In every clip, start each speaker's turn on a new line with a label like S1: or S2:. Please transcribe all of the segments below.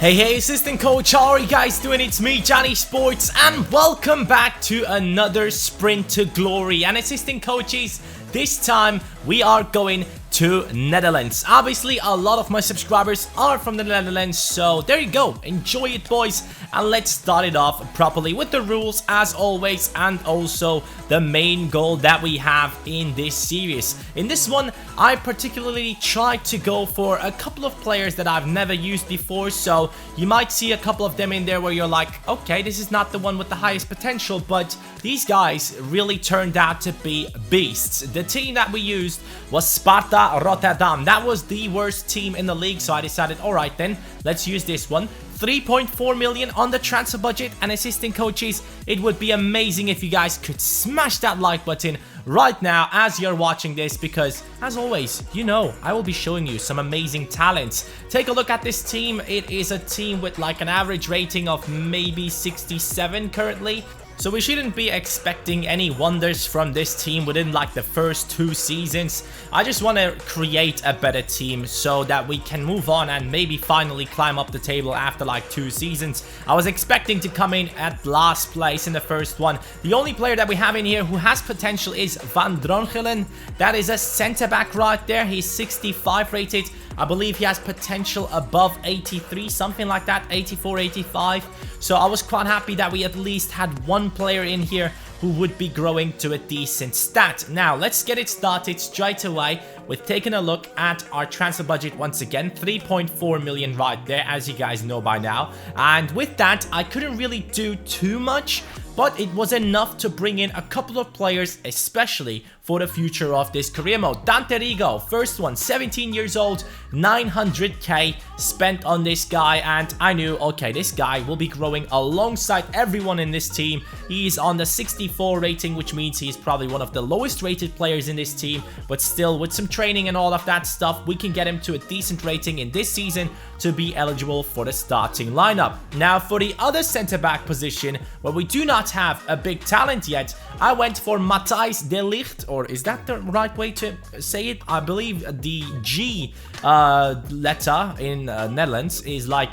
S1: Hey, assistant coach, how are you guys doing? It's me, Johnny Sports, and welcome back to another sprint to glory. And assistant coaches, this time we are going to Netherlands. Obviously, a lot of my subscribers are from the Netherlands, so there you go. Enjoy it, boys, and let's start it off properly with the rules as always, and also the main goal that we have in this series. In this one, I particularly tried to go for a couple of players that I've never used before, so you might see a couple of them in there where you're like, okay, this is not the one with the highest potential, but these guys really turned out to be beasts. The team that we used was Sparta Rotterdam. That was the worst team in the league, so I decided, alright then, let's use this one. 3.4 million on the transfer budget, and assistant coaches, it would be amazing if you guys could smash that like button right now as you're watching this, because as always, you know, I will be showing you some amazing talents. Take a look at this team. It is a team with like an average rating of maybe 67 currently. So we shouldn't be expecting any wonders from this team within like the first 2 seasons. I just want to create a better team so that we can move on and maybe finally climb up the table after like 2 seasons. I was expecting to come in at last place in the first one. The only player that we have in here who has potential is Van Drongelen. That is a center back right there. He's 65 rated. I believe he has potential above 83, something like that, 84, 85. So I was quite happy that we at least had one player in here who would be growing to a decent stat. Now, let's get it started straight away with taking a look at our transfer budget once again. 3.4 million right there, as you guys know by now. And with that, I couldn't really do too much, but it was enough to bring in a couple of players, especially for the future of this career mode. Dante Rigo, first one, 17 years old, 900k spent on this guy, and I knew, okay, this guy will be growing alongside everyone in this team. He's on the 64 rating, which means he's probably one of the lowest rated players in this team, but still, with some training and all of that stuff, we can get him to a decent rating in this season to be eligible for the starting lineup. Now, for the other center-back position, where we do not have a big talent yet, I went for Matthijs de Ligt, or is that the right way to say it? I believe the G letter in Netherlands is like,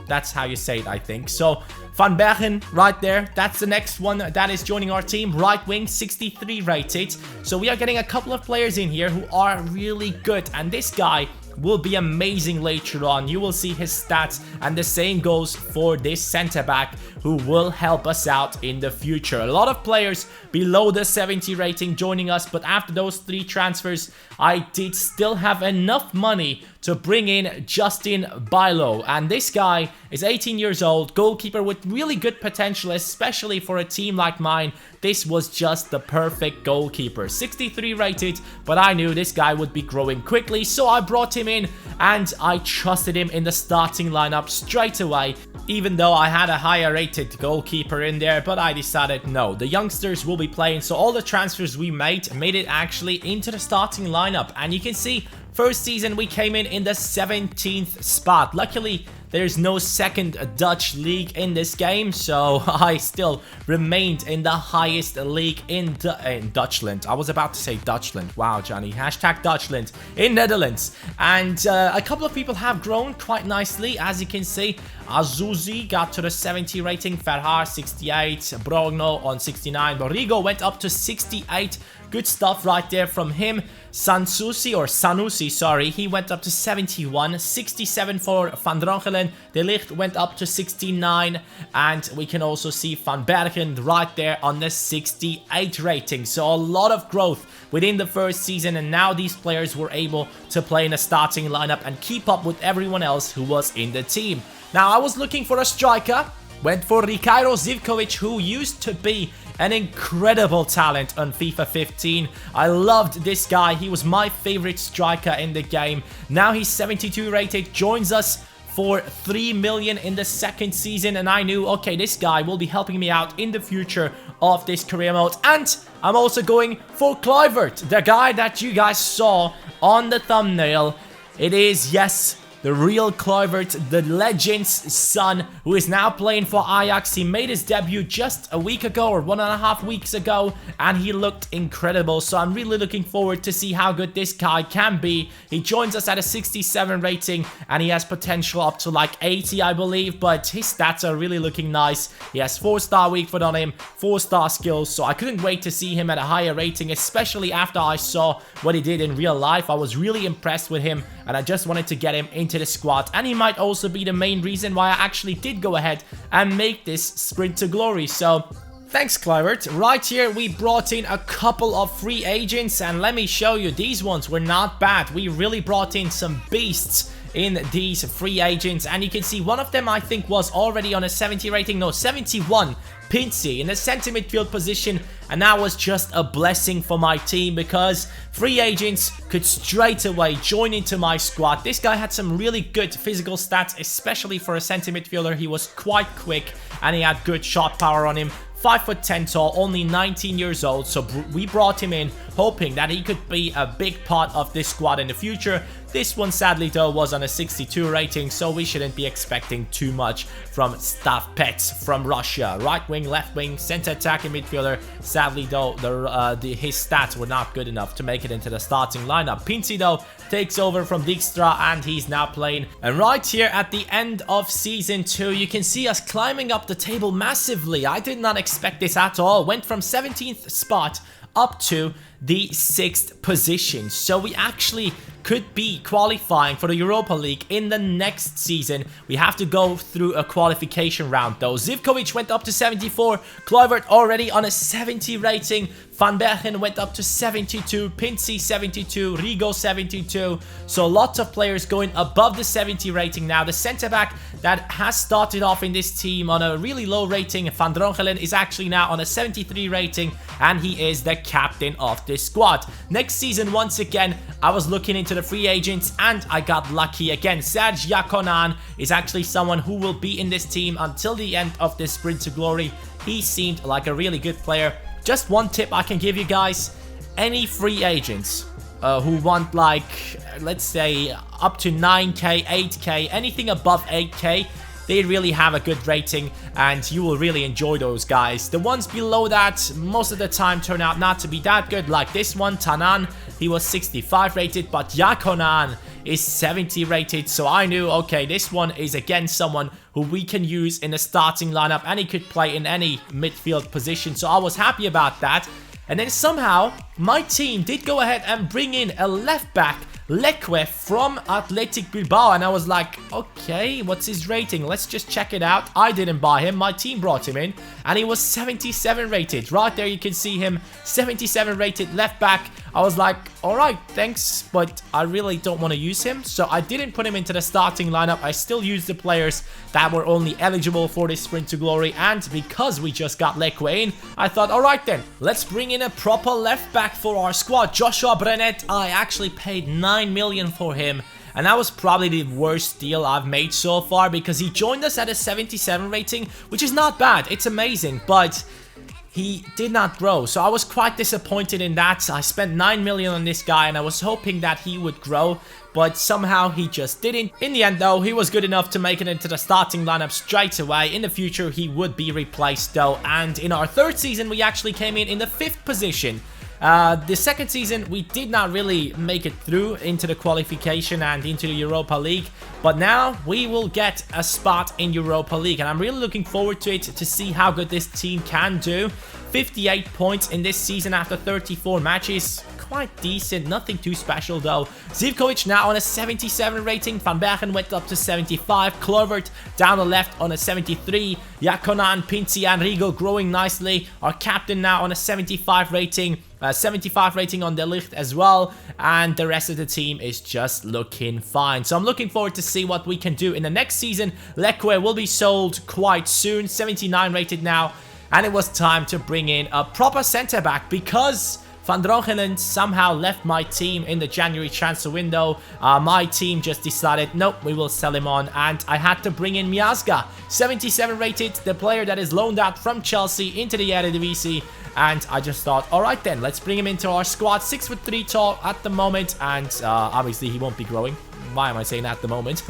S1: that's how you say it, I think. So Van Bergen right there, that's the next one that is joining our team. Right wing, 63 rated. So we are getting a couple of players in here who are really good, and this guy will be amazing later on. You will see his stats, and the same goes for this center back who will help us out in the future. A lot of players below the 70 rating joining us, but after those 3 transfers, I did still have enough money to bring in Justin Bijlo, and this guy is 18 years old, goalkeeper with really good potential, especially for a team like mine. This was just the perfect goalkeeper. 63 rated, but I knew this guy would be growing quickly, so I brought him in, and I trusted him in the starting lineup straight away, even though I had a higher rated goalkeeper in there. But I decided, no, the youngsters will be playing, so all the transfers we made it actually into the starting lineup. And you can see, first season we came in the 17th spot. Luckily, there's no second Dutch league in this game, so I still remained in the highest league in Dutchland. I was about to say Dutchland. Wow, Johnny. Hashtag Dutchland in Netherlands. And a couple of people have grown quite nicely, as you can see. Azuzi got to the 70 rating, Verhaar 68, Brogno on 69, Borigo went up to 68. Good stuff right there from him. Sanusi, sorry, he went up to 71, 67 for Van Drongelen. De Ligt went up to 69, and we can also see Van Bergen right there on the 68 rating. So a lot of growth within the first season, and now these players were able to play in a starting lineup and keep up with everyone else who was in the team. Now, I was looking for a striker, went for Ricardo Zivkovic, who used to be an incredible talent on FIFA 15. I loved this guy. He was my favorite striker in the game. Now he's 72 rated, joins us for 3 million in the second season, and I knew, okay, this guy will be helping me out in the future of this career mode. And I'm also going for Kluivert, the guy that you guys saw on the thumbnail. It is, yes, the real Kluivert, the legend's son, who is now playing for Ajax. He made his debut just a week ago or 1.5 weeks ago, and he looked incredible. So I'm really looking forward to see how good this guy can be. He joins us at a 67 rating, and he has potential up to like 80, I believe, but his stats are really looking nice. He has 4-star weak foot on him, 4-star skills, so I couldn't wait to see him at a higher rating, especially after I saw what he did in real life. I was really impressed with him, and I just wanted to get him into the squad, and he might also be the main reason why I actually did go ahead and make this sprint to glory. So thanks, Kluivert. Right here, we brought in a couple of free agents, and let me show you, these ones were not bad. We really brought in some beasts in these free agents, and you can see one of them I think was already on a 70 rating, no, 71, Pincy in the center midfield position, and that was just a blessing for my team because free agents could straight away join into my squad. This guy had some really good physical stats, especially for a center midfielder. He was quite quick and he had good shot power on him. 5'10" tall, only 19 years old, so we brought him in hoping that he could be a big part of this squad in the future. This one sadly though was on a 62 rating, so we shouldn't be expecting too much from Stav Pets from Russia. Right wing, left wing, center attacking midfielder. Sadly though, his stats were not good enough to make it into the starting lineup. Pincy though takes over from Dijkstra, and he's now playing. And right here at the end of Season 2, you can see us climbing up the table massively. I did not expect this at all. Went from 17th spot up to the 6th position. So we actually could be qualifying for the Europa League in the next season. We have to go through a qualification round though. Zivkovic went up to 74, Kluivert already on a 70 rating, Van Bergen went up to 72, Pincy 72, Rigo 72. So lots of players going above the 70 rating now. The centre back that has started off in this team on a really low rating, Van Drongelen, is actually now on a 73 rating, and he is the captain of this squad. Next season, once again, I was looking into the free agents and I got lucky again. Serge Yakonan is actually someone who will be in this team until the end of this sprint to glory. He seemed like a really good player. Just one tip I can give you guys: any free agents who want, like, let's say up to 9k, 8k, anything above 8k, they really have a good rating and you will really enjoy those guys. The ones below that most of the time turn out not to be that good, like this one, Tanan. He was 65 rated, but Yakonan is 70 rated, so I knew, okay, this one is again someone who we can use in the starting lineup, and he could play in any midfield position, so I was happy about that. And then somehow my team did go ahead and bring in a left back, Leque, from Athletic Bilbao, and I was like, okay, what's his rating? Let's just check it out. I didn't buy him, my team brought him in, and he was 77 rated. Right there you can see him, 77 rated left back. I was like, alright, thanks, but I really don't want to use him, so I didn't put him into the starting lineup. I still used the players that were only eligible for this sprint to glory, and because we just got Leque in, I thought, alright then, let's bring in a proper left back for our squad. Joshua Brenet, I actually paid 9 million for him, and that was probably the worst deal I've made so far, because he joined us at a 77 rating, which is not bad, it's amazing, but he did not grow, so I was quite disappointed in that. I spent 9 million on this guy and I was hoping that he would grow, but somehow he just didn't. In the end though, he was good enough to make it into the starting lineup straight away. In the future he would be replaced though, and in our third season we actually came in the 5th position. The second season we did not really make it through into the qualification and into the Europa League, but now we will get a spot in Europa League, and I'm really looking forward to it, to see how good this team can do. 58 points in this season after 34 matches. Quite decent, nothing too special though. Zivkovic now on a 77 rating, Van Bergen went up to 75, Kluivert down the left on a 73, Yakonan, Pincy and Rigo growing nicely. Our captain now on a 75 rating, 75 rating on De Ligt as well, and the rest of the team is just looking fine. So I'm looking forward to see what we can do in the next season. Leque will be sold quite soon, 79 rated now, and it was time to bring in a proper centre back because Van Drongelen somehow left my team in the January transfer window. My team just decided, nope, we will sell him on, and I had to bring in Miazga, 77 rated, the player that is loaned out from Chelsea into the Eredivisie, and I just thought, alright then, let's bring him into our squad. 6'3" tall at the moment, and obviously he won't be growing. why am I saying that at the moment?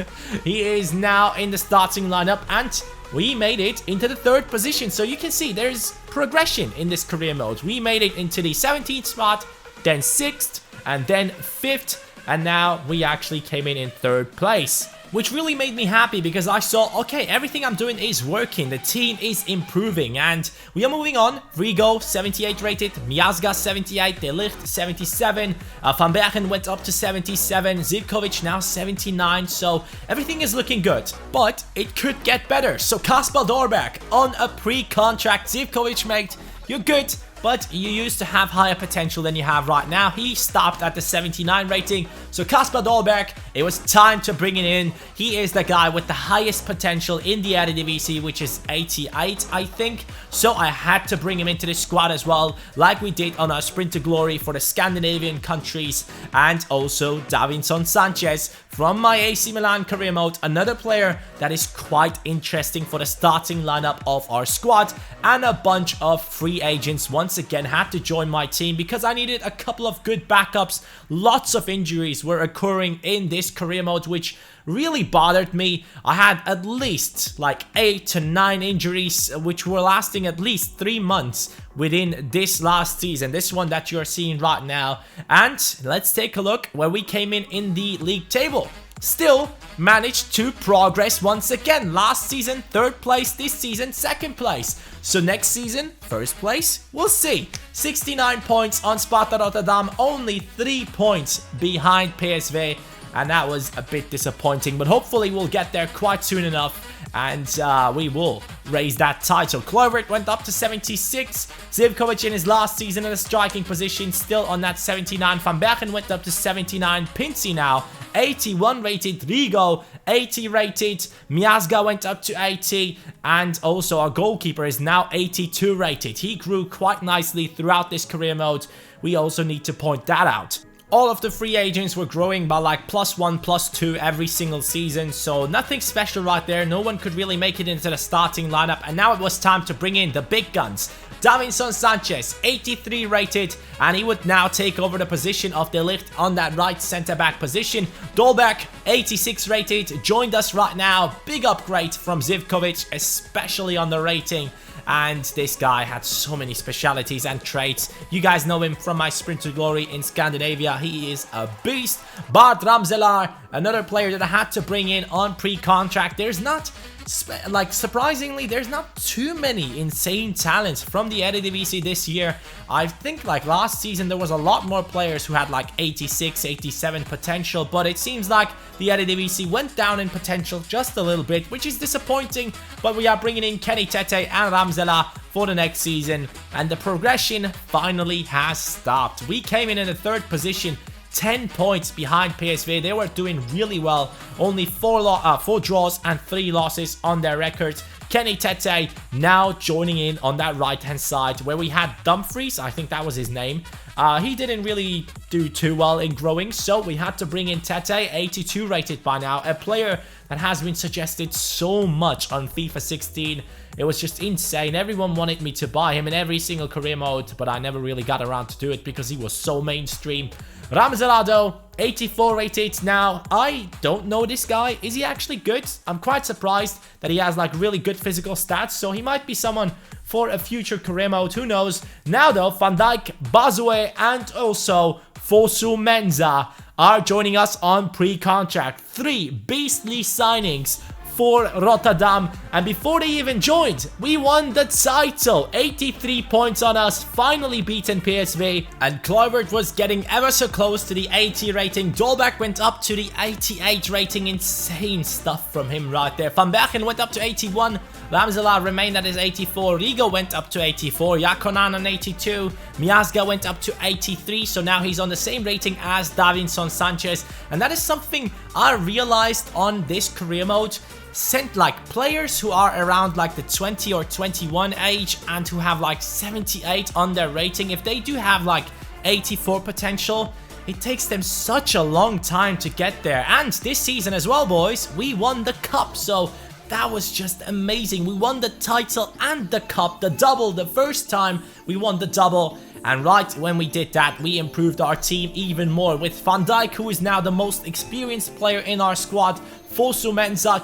S1: He is now in the starting lineup, and we made it into the 3rd position. So you can see there's progression in this career mode. We made it into the 17th spot, then 6th, and then 5th, and now we actually came in 3rd place. Which really made me happy because I saw, okay, everything I'm doing is working, the team is improving, and we are moving on. Rigo, 78 rated, Miazga, 78, De Ligt, 77, Van Bergen went up to 77, Zivkovic now 79, so everything is looking good, but it could get better. So Kasper Dolberg on a pre-contract. Zivkovic, mate, you're good, but you used to have higher potential than you have right now. He stopped at the 79 rating. So Kasper Dolberg, it was time to bring it in. He is the guy with the highest potential in the Eredivisie, which is 88, I think. So I had to bring him into the squad as well, like we did on our Sprint to Glory for the Scandinavian countries. And also Davinson Sanchez from my AC Milan career mode, another player that is quite interesting for the starting lineup of our squad. And a bunch of free agents once again had to join my team because I needed a couple of good backups. Lots of injuries were occurring in this career mode, which really bothered me. I had at least like 8 to 9 injuries, which were lasting at least 3 months within this last season, this one that you're seeing right now. And let's take a look where we came in the league table. Still managed to progress once again. Last season 3rd place, this season 2nd place. So next season 1st place, we'll see. 69 points on Sparta Rotterdam, only 3 points behind PSV, and that was a bit disappointing, but hopefully we'll get there quite soon enough, and we will raise that title. Kluivert went up to 76. Zivkovic in his last season in a striking position, still on that 79. Van Bergen went up to 79. Pincy now 81 rated. Rigo 80 rated. Miazga went up to 80. And also our goalkeeper is now 82 rated. He grew quite nicely throughout this career mode. We also need to point that out. All of the free agents were growing by like +1, +2 every single season, so nothing special right there. No one could really make it into the starting lineup, and now it was time to bring in the big guns. Davinson Sanchez, 83 rated, and he would now take over the position of De Ligt on that right centre-back position. Dolberg, 86 rated, joined us right now. Big upgrade from Zivkovic, especially on the rating. And this guy had so many specialities and traits. You guys know him from my Sprint to Glory in Scandinavia. He is a beast. Bart Ramselaar, another player that I had to bring in on pre-contract. There's not, surprisingly, there's not too many insane talents from the Eredivisie this year. I think like last season there was a lot more players who had like 86, 87 potential, but it seems like the Eredivisie went down in potential just a little bit, which is disappointing, but we are bringing in Kenny Tete and Ramselaar for the next season, and the progression finally has stopped. We came in the 3rd position, 10 points behind PSV. They were doing really well. Only 4 draws and 3 losses on their records. Kenny Tete now joining in on that right-hand side where we had Dumfries. I think that was his name. He didn't really do too well in growing, so we had to bring in Tete, 82 rated by now. A player that has been suggested so much on FIFA 16. It was just insane. Everyone wanted me to buy him in every single career mode, but I never really got around to do it because he was so mainstream. Ramselaar, 84 rated. Now, I don't know this guy. Is he actually good? I'm quite surprised that he has like really good physical stats, so he might be someone for a future career mode. Who knows? Now though, Van Dijk, Bazoué, and also Fosu Mensah are joining us on pre-contract. 3 beastly signings for Rotterdam, and before they even joined, we won the title. 83 points on us, finally beaten PSV, and Kluivert was getting ever so close to the 80 rating. Dolberg went up to the 88 rating. Insane stuff from him right there. Van Bergen went up to 81. Ramselaar remained at his 84. Rigo went up to 84. Jakonan on 82. Miazga went up to 83. So now he's on the same rating as Davinson Sanchez. And that is something I realized on this career mode. Sent like players who are around like the 20 or 21 age and who have like 78 on their rating. If they do have like 84 potential, it takes them such a long time to get there. And this season as well, boys, we won the cup. So that was just amazing. We won the title and the cup, the double, the first time we won the double. And right when we did that, we improved our team even more with Van Dijk, who is now the most experienced player in our squad. Fosu Mensah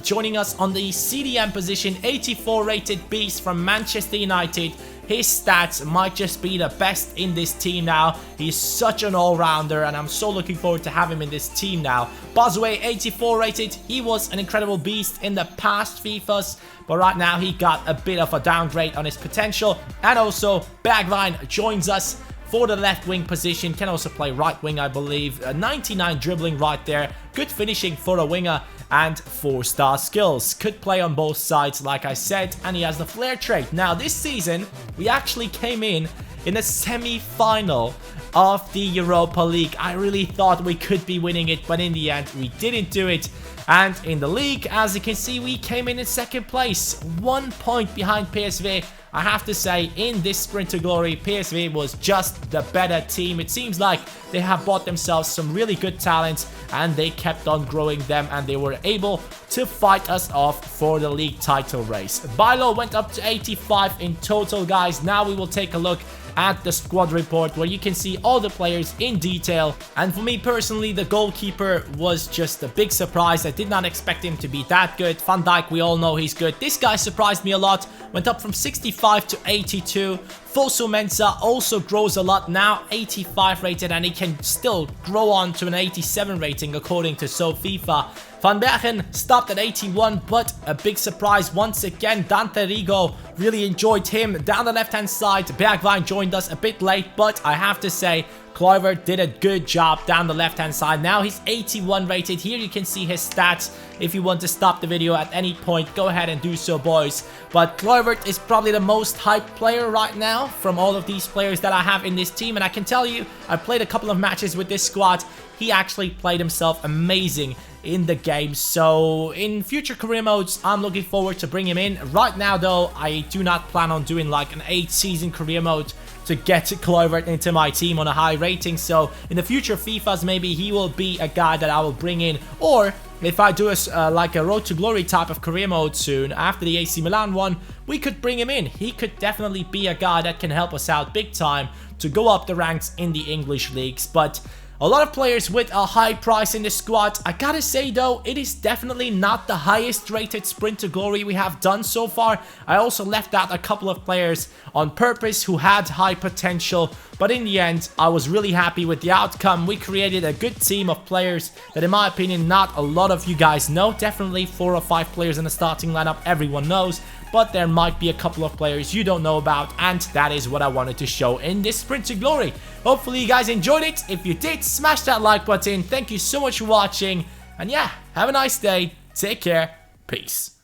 S1: joining us on the CDM position, 84 rated beast from Manchester United. His stats might just be the best in this team now. He's such an all-rounder, and I'm so looking forward to have him in this team now. Bosway, 84 rated. He was an incredible beast in the past FIFAs, but right now he got a bit of a downgrade on his potential. And also, Bergwijn joins us for the left wing position. Can also play right wing, I believe. 99 dribbling right there. Good finishing for a winger. And 4-star skills. Could play on both sides, like I said. And he has the flair trait. Now, this season, we actually came in the semi-final of the Europa League. I really thought we could be winning it, but in the end, we didn't do it. And in the league, as you can see, we came in second place. 1 point behind PSV. I have to say, in this sprint to glory, PSV was just the better team. It seems like they have bought themselves some really good talents, and they kept on growing them, and they were able to fight us off for the league title race. Bilo went up to 85 in total, guys. Now we will take a look at the squad report, where you can see all the players in detail. And for me personally, the goalkeeper was just a big surprise. I did not expect him to be that good. Van Dijk, we all know he's good. This guy surprised me a lot. Went up from 65 to 82. Fosu Mensah also grows a lot, now 85 rated, and he can still grow on to an 87 rating according to FIFA. Van Bergen stopped at 81, but a big surprise once again. Dante Rigo, really enjoyed him. Down the left-hand side, Bergwijn joined us a bit late, but I have to say, Kluivert did a good job down the left-hand side. Now he's 81 rated. Here you can see his stats. If you want to stop the video at any point, go ahead and do so, boys. But Kluivert is probably the most hyped player right now from all of these players that I have in this team. And I can tell you, I played a couple of matches with this squad. He actually played himself amazing in the game. So in future career modes, I'm looking forward to bring him in. Right now, though, I do not plan on doing like an 8-season career mode to get Kluivert into my team on a high rating. So in the future FIFAs, maybe he will be a guy that I will bring in. Or if I do like a Road to Glory type of career mode soon, after the AC Milan one, we could bring him in. He could definitely be a guy that can help us out big time to go up the ranks in the English leagues. But a lot of players with a high price in the squad. I gotta say though, it is definitely not the highest rated sprint to glory we have done so far. I also left out a couple of players on purpose who had high potential. But in the end, I was really happy with the outcome. We created a good team of players that, in my opinion, not a lot of you guys know. Definitely 4 or 5 players in the starting lineup everyone knows. But there might be a couple of players you don't know about, and that is what I wanted to show in this sprint to glory. Hopefully you guys enjoyed it. If you did, smash that like button. Thank you so much for watching, and yeah, have a nice day. Take care. Peace.